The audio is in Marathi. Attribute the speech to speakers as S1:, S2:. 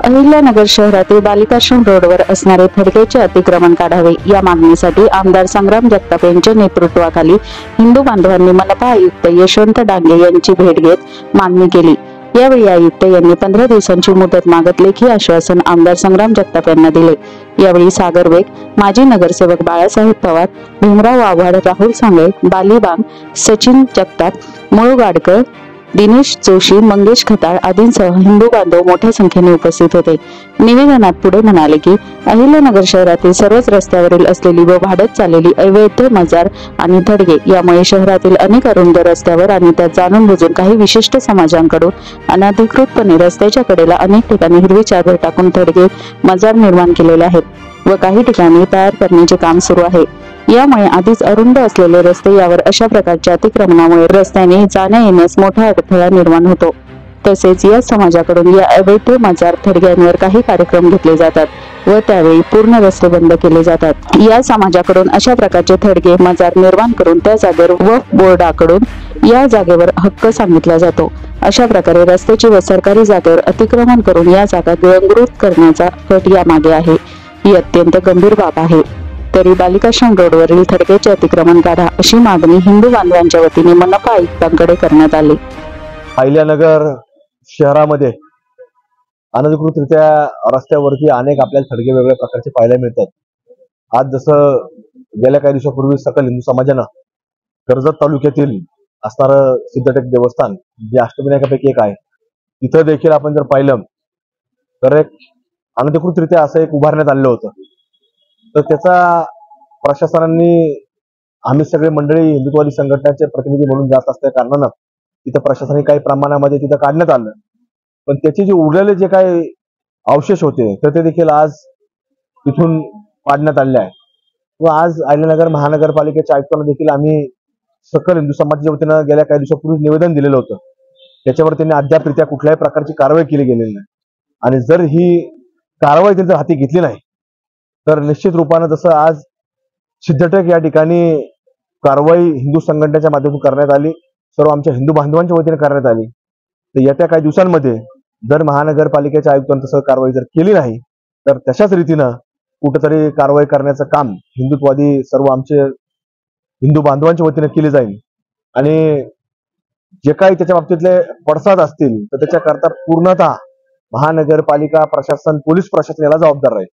S1: अहिल्यानगर शहरातील बालिकाश्रम रोडवर असणारे थडग्याचे अतिक्रमण काढावे या मागणीसाठी आमदार संग्राम जगताप यांच्या नेतृत्वाखाली हिंदू बांधवांनी मनपा आयुक्त यशवंत डांगे यांची भेट घेत मागणी केली। यावेळी आयुक्त यांनी 15 दिवसांची मुदत मागत लेखी आश्वासन आमदार संग्राम जगताप यांना दिले। यावेळी सागर बेग, माजी नगरसेवक बाळासाहेब पवार, भीमराव आव्हाड, राहुल सांगळे, बालीबाग, सचिन जगताप, मुळू गाडकर, दिनेश जोशी, मंगेश खताळ आदींसह हिंदू बांधव मोठ्या संख्येने उपस्थित होते। निवेदनात पुढे म्हणाले की अहिल्यानगर शहरातील सर्वच रस्त्यावरील असलेली व वाढत चाललेली अवैध मजार आणि थडगे यामुळे शहरातील अनेक अरुंद रस्त्यावर आणि त्यात जाणून बुजून काही विशिष्ट समाजांकडून अनधिकृतपणे रस्त्याच्या कडेला अनेक ठिकाणी हिरवी चादर टाकून थडगे मजार निर्माण केलेले आहेत व काही ठिकाणी तयार करण्याचे काम सुरू आहे। यामुळे आधीच अरुंद असलेले रस्ते यावर अशा प्रकारच्या अतिक्रमणामुळे रस्त्याने जाण्या येण्यास मोठा अडथळा निर्माण होतो। तसेच या समाजाकडून या अवैध मजार थडग्यांवर काही कार्यक्रम घेतले जातात व त्यावेळी पूर्ण रस्ते बंद केले जातात। या समाजाकडून अशा प्रकारचे थडगे मजार निर्माण करून त्या जागेवर वक्फ बोर्डाकडून या जागेवर हक्क सांगितला जातो। अशा प्रकारे रस्त्याची व सरकारी जागेवर अतिक्रमण करून या जागा गिळंकृत करण्याचा कट यामागे आहे। ही अत्यंत गंभीर बाब आहे। तरी बालिकाश्रम रोडवरील थडग्याचे अतिक्रमण काढा अशी मागणी हिंदू बांधवांच्या वतीने मनपा आयुक्तांकडे करण्यात आली।
S2: अहिल्यानगर शहरामध्ये अनधिकृतरित्या रस्त्यावरती अनेक आपल्याला थडगे वेगवेगळ्या प्रकारचे पाहायला मिळतात। आज जसं गेल्या काही दिवसापूर्वी सकल हिंदू समाजानं कर्जत तालुक्यातील असणारं सिद्धटेक देवस्थान जे अष्टविनायकापैकी एक आहे, तिथं देखील आपण जर पाहिलं तर एक अनधिकृतरित्या असं एक उभारण्यात आलेलं होतं। तर त्याचा प्रशासनाने आम्ही सगळे मंडळी हिंदुत्ववादी संघटनेचे प्रतिनिधी म्हणून जात असल्या कारणानं तिथं प्रशासनाने काही प्रमाणामध्ये तिथं काढण्यात आलं, पण त्याचे जे उरलेले जे काही अवशेष होते तर ते देखील आज तिथून काढण्यात आले आहे। व आज अहिल्यानगर महानगरपालिकेच्या आयुक्तांना देखील आम्ही सकल हिंदू समाजाच्या वतीनं गेल्या काही दिवसापूर्वी निवेदन दिलेलं होतं। त्याच्यावर त्यांनी अद्यापरित्या कुठल्याही प्रकारची कारवाई केली गेलेली नाही आणि जर ही कारवाई त्यांनी हाती घेतली नाही तर निश्चित रूपानं जसं आज सिद्धटेक या ठिकाणी कारवाई हिंदू संघटनेच्या माध्यमातून करण्यात आली, सर्व आमच्या हिंदू बांधवांच्या वतीने करण्यात आली, तर येत्या काही दिवसांमध्ये जर महानगरपालिकेच्या आयुक्तांनी तसं कारवाई जर केली नाही तर तशाच रीतीनं कुठेतरी कारवाई करण्याचं काम हिंदुत्ववादी सर्व आमचे हिंदू बांधवांच्या वतीने केले जाईल आणि जे काही त्याच्या बाबतीतले पडसाद असतील तर त्याच्याकरता पूर्णतः महानगरपालिका प्रशासन, पोलीस प्रशासन याला जबाबदार राहील।